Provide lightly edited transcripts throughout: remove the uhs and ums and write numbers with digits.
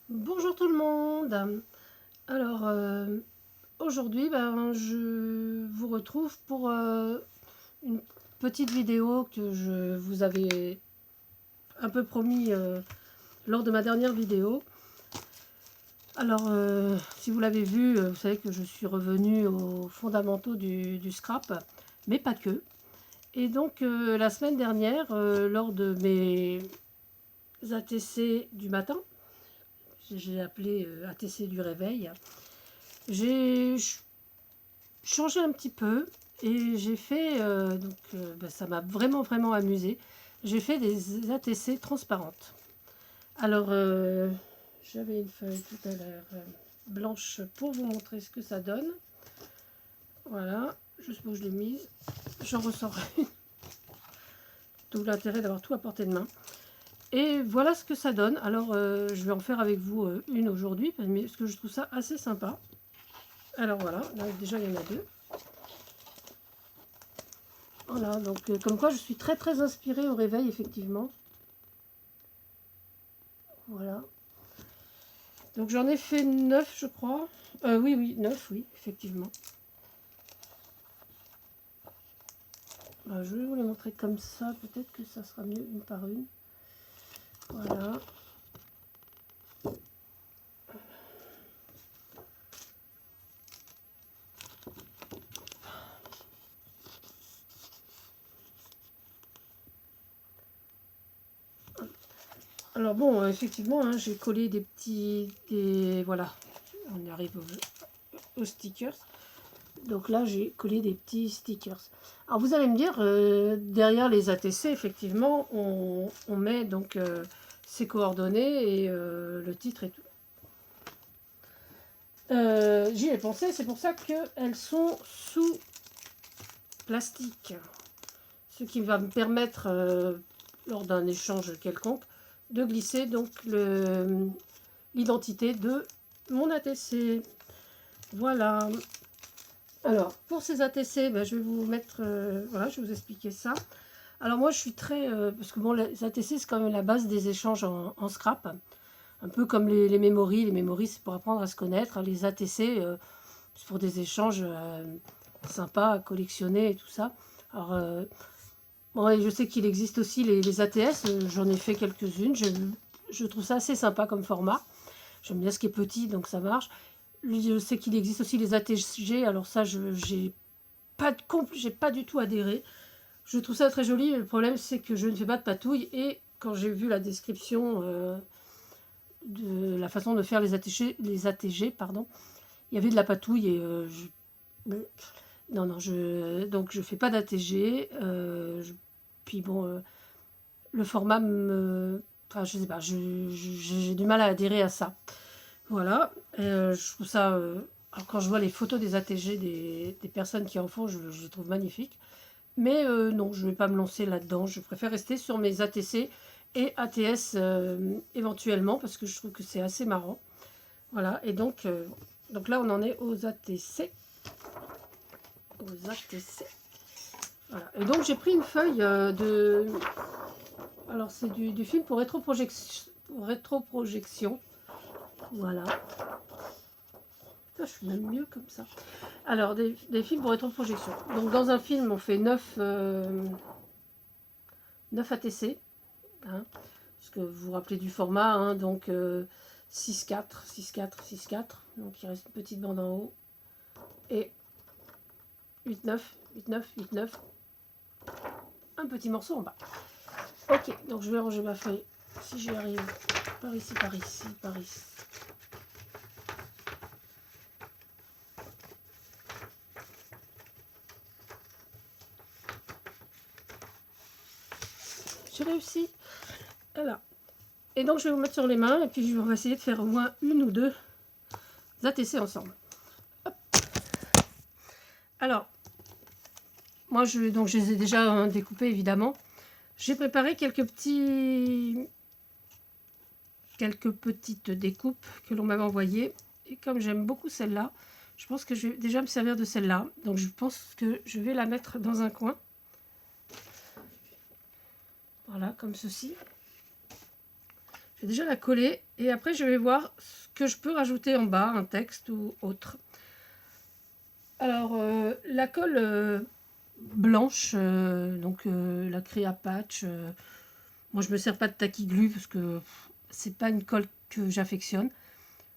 Bonjour tout le monde. Alors aujourd'hui je vous retrouve pour une petite vidéo que je vous avais un peu promis lors de ma dernière vidéo. Alors si vous l'avez vu, vous savez que je suis revenue aux fondamentaux du scrap, mais pas que. Et donc la semaine dernière, lors de mes ATC du matin, j'ai appelé ATC du réveil, j'ai changé un petit peu et j'ai fait, ça m'a vraiment amusé, j'ai fait des ATC transparentes. Alors, j'avais une feuille tout à l'heure blanche pour vous montrer ce que ça donne. Voilà, juste où je l'ai mise. J'en ressors une. D'où l'intérêt d'avoir tout à portée de main. Et voilà ce que ça donne. Alors, je vais en faire avec vous une aujourd'hui, parce que je trouve ça assez sympa. Alors voilà, là déjà il y en a deux. Voilà, donc comme quoi je suis très inspirée au réveil, effectivement. Voilà. Donc j'en ai fait 9, je crois. Oui, 9, oui, effectivement. Je vais vous les montrer comme ça, peut-être que ça sera mieux une par une. Voilà. Alors bon, effectivement, hein, j'ai collé des petits... voilà, on arrive aux stickers. Donc là, j'ai collé des petits stickers. Alors vous allez me dire, derrière les ATC, effectivement, on met donc ses coordonnées et le titre et tout. J'y ai pensé, c'est pour ça qu'elles sont sous plastique. Ce qui va me permettre, lors d'un échange quelconque, de glisser donc l'identité de mon ATC. Voilà. Alors, pour ces ATC, je vais vous mettre... voilà, je vais vous expliquer ça. Alors moi, je suis très... parce que bon, les ATC, c'est quand même la base des échanges en scrap. Un peu comme les memories. Les memories, c'est pour apprendre à se connaître. Les ATC, c'est pour des échanges sympas à collectionner et tout ça. Alors, bon, je sais qu'il existe aussi les ATS. J'en ai fait quelques-unes. Je trouve ça assez sympa comme format. J'aime bien ce qui est petit, donc ça marche. Je sais qu'il existe aussi les ATG. Alors ça, j'ai pas du tout adhéré. Je trouve ça très joli. Le problème, c'est que je ne fais pas de patouille. Et quand j'ai vu la description de la façon de faire les ATG, pardon, il y avait de la patouille et non, donc je fais pas d'ATG. Puis bon, le format me... Enfin, je sais pas, j'ai du mal à adhérer à ça. Voilà, je trouve ça... alors quand je vois les photos des ATG des personnes qui en font, je les trouve magnifiques. Mais non, je ne vais pas me lancer là-dedans. Je préfère rester sur mes ATC et ATS éventuellement, parce que je trouve que c'est assez marrant. Voilà, et donc là, on en est aux ATC. Aux ATC. Voilà. Et donc, j'ai pris une feuille de... Alors, c'est du film pour rétroprojection. Voilà. Ça, je suis même mieux comme ça. Alors, des films pour rétroprojection. Donc, dans un film, on fait 9 ATC. Hein, parce que vous vous rappelez du format. Hein, donc, 6-4, 6-4, 6-4. Donc, il reste une petite bande en haut. Et 8-9, 8-9, 8-9. Un petit morceau en bas. Ok, donc je vais ranger ma feuille, si j'y arrive, par ici, par ici, par ici. J'ai réussi. Voilà. Et donc je vais vous mettre sur les mains et puis on va essayer de faire au moins une ou deux ATC ensemble. Hop. Alors, moi je les ai déjà découpés évidemment. J'ai préparé quelques petites découpes que l'on m'avait envoyées. Et comme j'aime beaucoup celle-là, je pense que je vais déjà me servir de celle-là. Donc je pense que je vais la mettre dans un coin. Voilà, comme ceci. Je vais déjà la coller et après je vais voir ce que je peux rajouter en bas, un texte ou autre. Alors, la colle blanche, donc la Créa Patch, moi je me sers pas de tacky glue parce que c'est pas une colle que j'affectionne.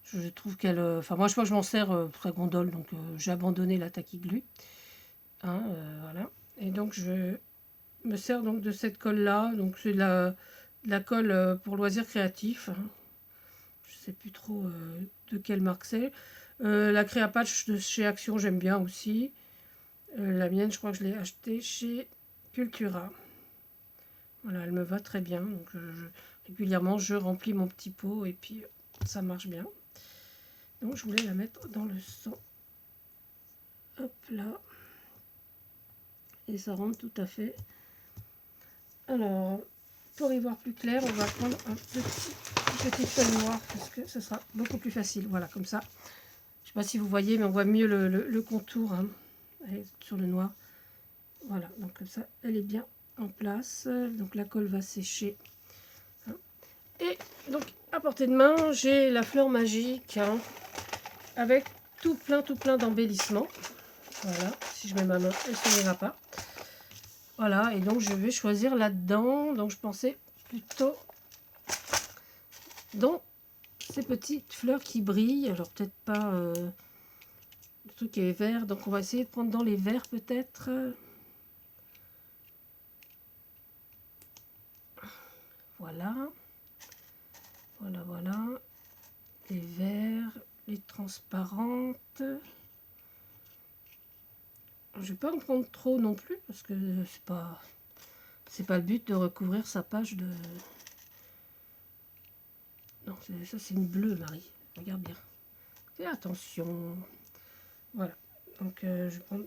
Je trouve qu'elle... Enfin, moi je crois que je m'en sers pour la gondole, donc j'ai abandonné la tacky glue. Hein, voilà. Et donc je me sers donc de cette colle là, donc c'est de la colle pour loisirs créatifs. Hein. Je sais plus trop de quelle marque c'est. La Créa Patch de chez Action, j'aime bien aussi. La mienne, je crois que je l'ai achetée chez Cultura. Voilà, elle me va très bien. Donc régulièrement, je remplis mon petit pot et puis ça marche bien. Donc je voulais la mettre dans le sang. Hop là. Et ça rentre tout à fait. Alors, pour y voir plus clair, on va prendre un petit feuille noire parce que ce sera beaucoup plus facile. Voilà, comme ça. Je ne sais pas si vous voyez, mais on voit mieux le contour hein, sur le noir. Voilà, donc comme ça, elle est bien en place. Donc la colle va sécher. Hein. Et donc, à portée de main, j'ai la fleur magique hein, avec tout plein d'embellissements. Voilà, si je mets ma main, elle ne se verra pas. Voilà, et donc je vais choisir là-dedans. Donc je pensais plutôt dans ces petites fleurs qui brillent. Alors peut-être pas le truc qui est vert. Donc on va essayer de prendre dans les verts peut-être. Voilà. Voilà. Les verts, les transparentes. Je vais pas en prendre trop non plus parce que c'est pas le but de recouvrir sa page de... Non, ça c'est une bleue, Marie. Regarde bien. Fais attention. Voilà. Donc je vais prendre...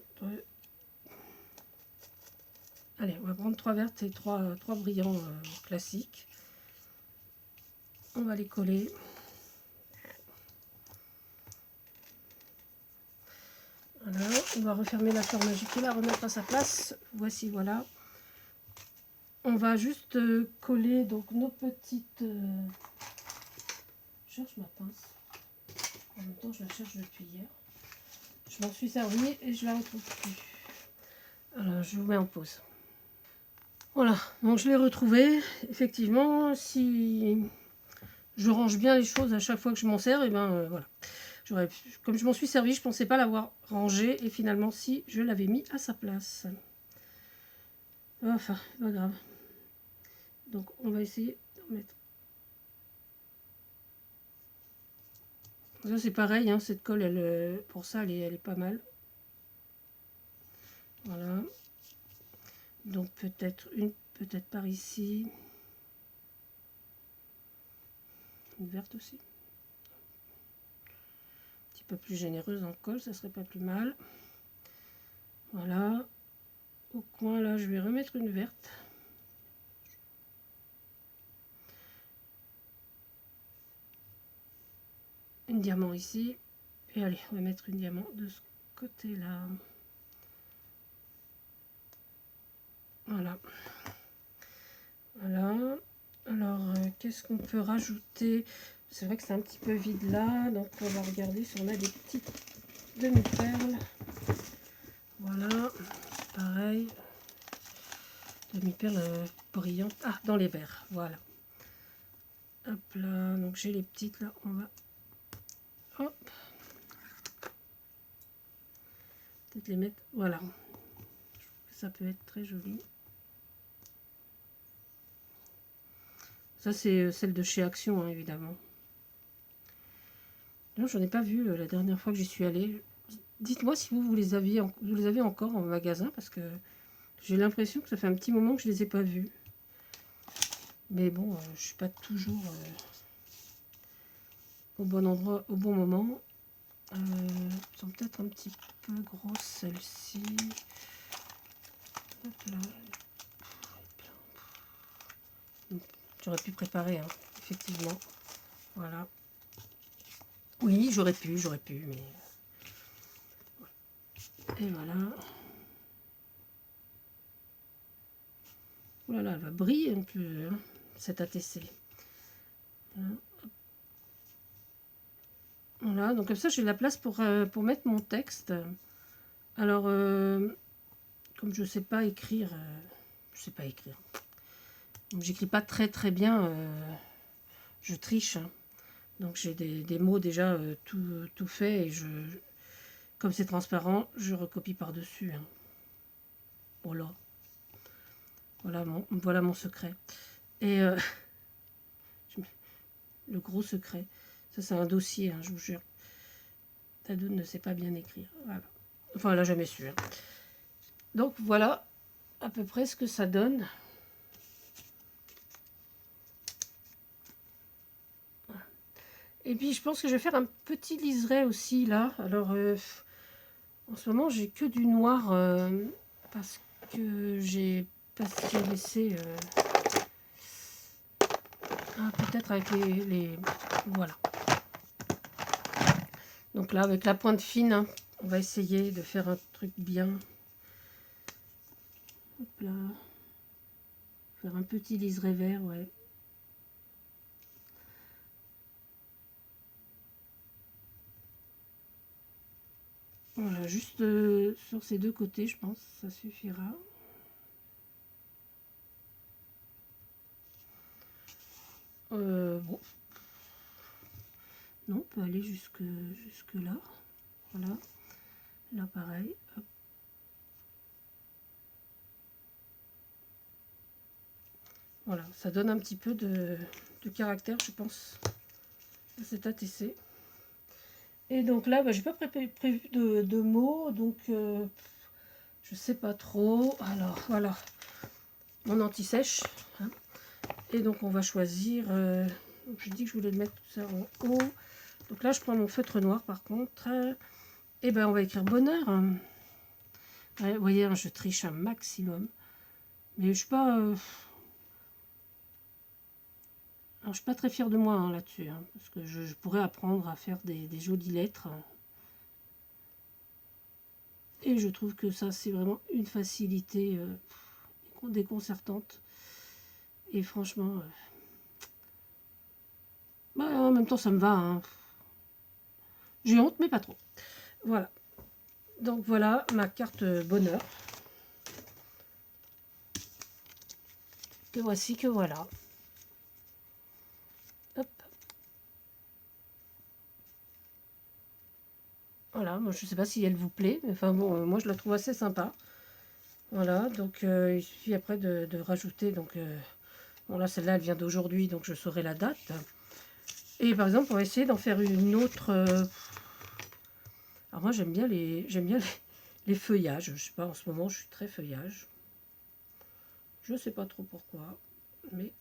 Allez, on va prendre 3 vertes et 3 brillants classiques. On va les coller. Voilà, on va refermer la fleur magique et la remettre à sa place. Voici, voilà. On va juste coller donc nos petites... Je cherche ma pince. En même temps, je la cherche depuis hier. Je m'en suis servi et je la retrouve plus. Alors, je vous mets en pause. Voilà, donc je l'ai retrouvé. Effectivement, si je range bien les choses à chaque fois que je m'en sers, et ben voilà. Comme je m'en suis servi, je ne pensais pas l'avoir rangé. Et finalement, si, je l'avais mis à sa place. Enfin, pas grave. Donc, on va essayer d'en mettre. Ça, c'est pareil, hein, cette colle, elle, pour ça, elle est pas mal. Voilà. Donc, peut-être par ici. Une verte aussi. Un petit peu plus généreuse en colle, ça serait pas plus mal. Voilà. Au coin, là, je vais remettre une verte. Une diamant ici. Et allez, on va mettre une diamant de ce côté-là. Voilà. Voilà. Alors, qu'est-ce qu'on peut rajouter? C'est vrai que c'est un petit peu vide là. Donc, on va regarder si on a des petites demi-perles. Voilà. Pareil. Demi-perles brillantes. Ah, dans les verres. Voilà. Hop là. Donc, j'ai les petites là. On va... Hop. Peut-être les mettre... Voilà. Je trouve que ça peut être très joli. Ça, c'est celle de chez Action, hein, évidemment. Non, j'en ai pas vu la dernière fois que j'y suis allée. Dites-moi si vous les avez encore en magasin, parce que j'ai l'impression que ça fait un petit moment que je les ai pas vus. Mais bon, je suis pas toujours au bon endroit, au bon moment. Elles sont peut-être un petit peu grosses, celles-ci. J'aurais pu préparer, hein, effectivement. Voilà. Oui, j'aurais pu, mais... Et voilà. Oh là là, elle va briller un peu, hein, cette ATC. Voilà, donc comme ça j'ai la place pour mettre mon texte. Alors, comme je sais pas écrire, je sais pas écrire. J'écris pas très très bien, je triche. Hein. Donc j'ai des mots déjà tout fait et comme c'est transparent, je recopie par-dessus. Hein. Voilà. Voilà mon secret. Et le gros secret, ça c'est un dossier, hein, je vous jure. Tadoun ne sait pas bien écrire. Voilà. Enfin, elle n'a jamais su. Hein. Donc voilà à peu près ce que ça donne. Et puis je pense que je vais faire un petit liseré aussi là. Alors en ce moment j'ai que du noir parce que j'ai laissé peut-être avec les... Voilà. Donc là avec la pointe fine, hein, on va essayer de faire un truc bien. Hop là. Faire un petit liseré vert, ouais. Voilà, juste sur ces deux côtés, je pense, ça suffira. Bon. Non, on peut aller jusque là. Voilà. Là, pareil. Hop. Voilà, ça donne un petit peu de caractère, je pense, à cet ATC. Et donc là, bah, j'ai pas prévu de mots, donc je sais pas trop. Alors, voilà, mon anti-sèche. Hein. Et donc, on va choisir... j'ai dit que je voulais mettre tout ça en haut. Donc là, je prends mon feutre noir, par contre. Et ben, on va écrire bonheur. Ouais, vous voyez, hein, je triche un maximum. Mais je suis pas... alors, je suis pas très fière de moi hein, là-dessus. Hein, parce que je pourrais apprendre à faire des jolies lettres. Et je trouve que ça, c'est vraiment une facilité déconcertante. Et franchement... bah, en même temps, ça me va. Hein. J'ai honte, mais pas trop. Voilà. Donc voilà ma carte bonheur. Que voici, que voilà. Hop. Voilà, moi je sais pas si elle vous plaît, mais enfin bon, moi je la trouve assez sympa. Voilà, donc il suffit après de rajouter, donc bon là celle-là elle vient d'aujourd'hui, donc je saurai la date. Et par exemple, on va essayer d'en faire une autre. Alors moi j'aime bien les feuillages, je sais pas, en ce moment je suis très feuillage. Je sais pas trop pourquoi, mais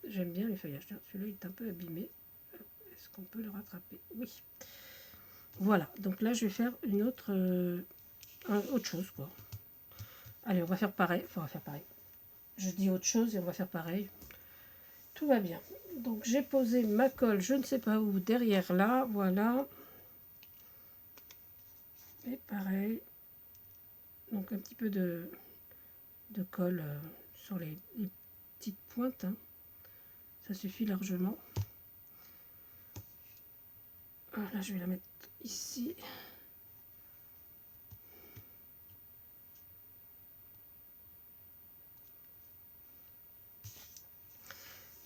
j'aime bien les feuillages. Celui-là est un peu abîmé. Est-ce qu'on peut le rattraper? Oui. Voilà, donc là je vais faire une autre, autre chose quoi. Allez, on va faire pareil. Enfin, on va faire pareil. Je dis autre chose et on va faire pareil. Tout va bien. Donc j'ai posé ma colle, je ne sais pas où, derrière là, voilà. Et pareil. Donc un petit peu de colle sur les petites pointes. Hein. Ça suffit largement. Là, je vais la mettre ici.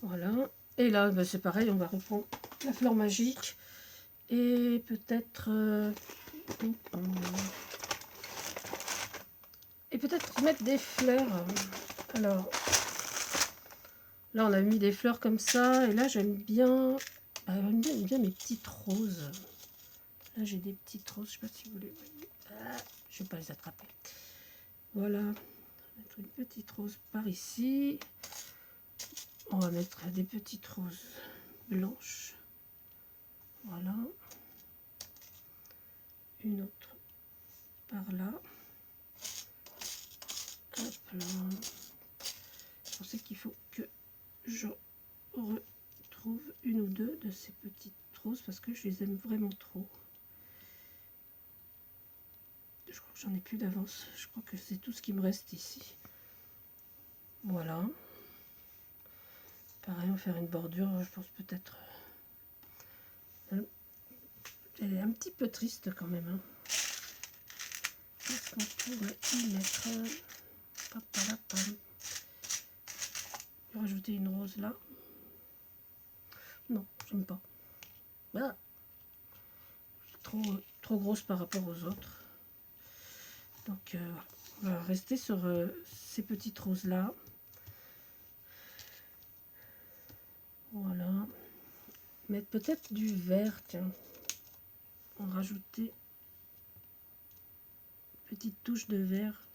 Voilà. Et là, ben, c'est pareil, on va reprendre la fleur magique. Et peut-être... et peut-être mettre des fleurs. Alors, là, on a mis des fleurs comme ça. Et là, j'aime bien... bah, j'aime bien mes petites roses. Là, j'ai des petites roses. Je ne sais pas si vous les voyez. Ah, je ne vais pas les attraper. Voilà. On va mettre une petite rose par ici. On va mettre des petites roses blanches. Voilà. Une autre par là. Hop là. Je pensais qu'il faut que je retrouve une ou deux de ces petites roses parce que je les aime vraiment trop. Je crois que j'en ai plus d'avance. Je crois que c'est tout ce qui me reste ici. Voilà. Pareil, on va faire une bordure, je pense peut-être elle est un petit peu triste quand même. Hein. Qu'est-ce qu'on pourrait y mettre? Papalapam. Je vais rajouter une rose là. Non, j'aime pas. Ah. Trop grosse par rapport aux autres. Donc on va rester sur ces petites roses là. Voilà. Mettre peut-être du vert, tiens. En rajouter une petite touche de vert.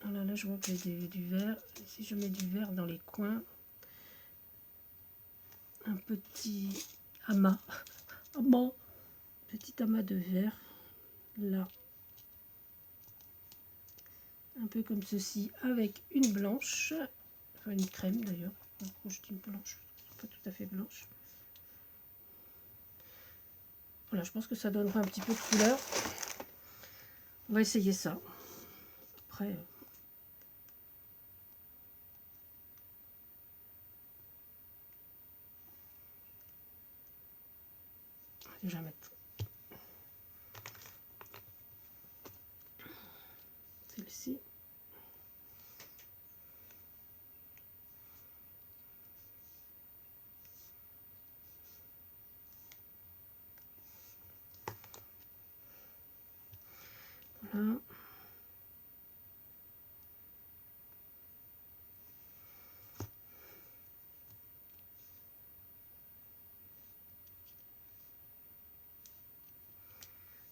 Voilà, là je vois qu'il y a du vert. Si je mets du vert dans les coins, un petit amas, petit amas de vert, là. Un peu comme ceci, avec une blanche, enfin une crème d'ailleurs. Je dis une blanche, pas tout à fait blanche. Voilà, je pense que ça donnera un petit peu de couleur. On va essayer ça. Après, on va déjà mettre celle-ci. Voilà.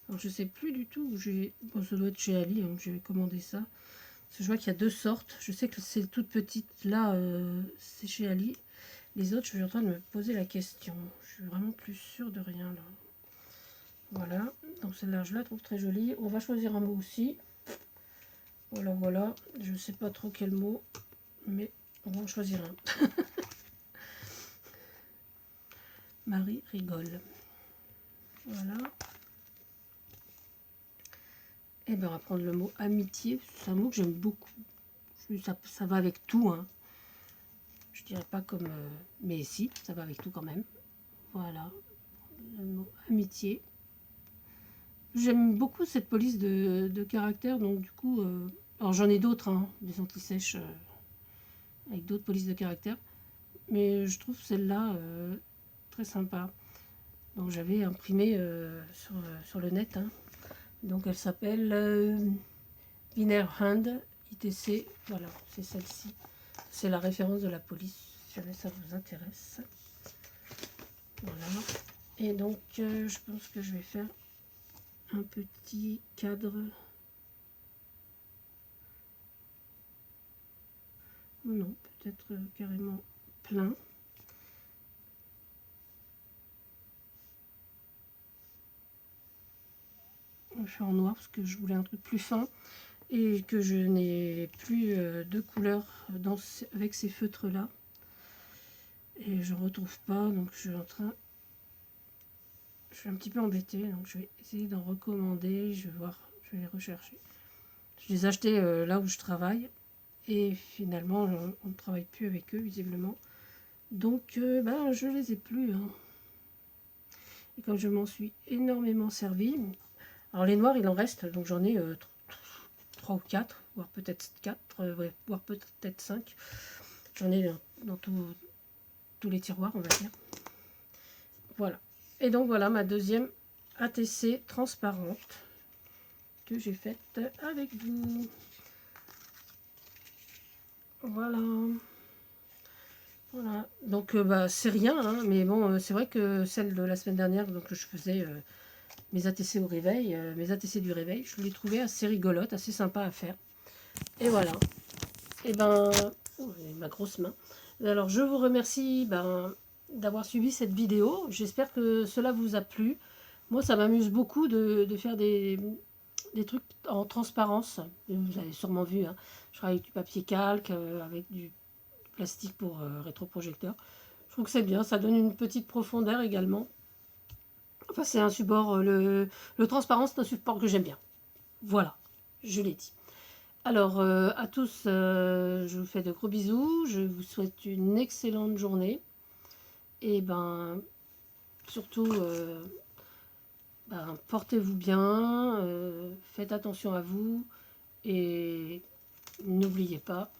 Alors je sais plus du tout où j'ai... Bon, ça doit être chez Ali, hein, j'ai commandé ça. Parce que je vois qu'il y a deux sortes. Je sais que c'est toute petite là, c'est chez Ali. Les autres, je suis en train de me poser la question. Je suis vraiment plus sûre de rien là. Voilà, donc celle-là, je la trouve très jolie. On va choisir un mot aussi. Voilà, voilà. Je ne sais pas trop quel mot, mais on va en choisir un. Marie rigole. Voilà. Et bien, on va prendre le mot amitié. C'est un mot que j'aime beaucoup. Ça va avec tout. Hein. Je dirais pas comme... mais si, ça va avec tout quand même. Voilà. Le mot amitié. J'aime beaucoup cette police de caractère. Donc du coup... alors j'en ai d'autres, hein, des anti-sèches avec d'autres polices de caractère. Mais je trouve celle-là très sympa. Donc j'avais imprimé sur le net. Hein. Donc elle s'appelle Wiener Hand ITC. Voilà, c'est celle-ci. C'est la référence de la police, si jamais ça vous intéresse. Voilà. Et donc je pense que je vais faire un petit cadre. Non, peut-être carrément plein. Je vais faire en noir parce que je voulais un truc plus fin et que je n'ai plus de couleur avec ces feutres là et je retrouve pas, donc je suis un petit peu embêtée, donc je vais essayer d'en recommander. Je vais voir, je vais les rechercher. Je les ai achetés là où je travaille et finalement on ne travaille plus avec eux visiblement, donc ben, je les ai plus. Hein. Et comme je m'en suis énormément servi, alors les noirs il en reste, donc j'en ai 3 ou 4, voire peut-être 4, ouais, voire peut-être 5. J'en ai dans tous les tiroirs, on va dire. Voilà. Et donc voilà ma deuxième ATC transparente que j'ai faite avec vous. Voilà. Voilà. Donc bah, c'est rien, hein, mais bon, c'est vrai que celle de la semaine dernière, donc je faisais mes ATC au réveil, mes ATC du réveil, je l'ai trouvé assez rigolote, assez sympa à faire. Et voilà. Et ben, oh, ma grosse main. Alors je vous remercie d'avoir suivi cette vidéo. J'espère que cela vous a plu. Moi, ça m'amuse beaucoup de faire des trucs en transparence. Vous avez sûrement vu, hein. Je travaille avec du papier calque, avec du plastique pour rétroprojecteur. Je trouve que c'est bien, ça donne une petite profondeur également. Enfin, c'est un support, le transparent, c'est un support que j'aime bien. Voilà, je l'ai dit. Alors, à tous, je vous fais de gros bisous. Je vous souhaite une excellente journée. Et ben, surtout, ben, portez-vous bien, faites attention à vous et n'oubliez pas,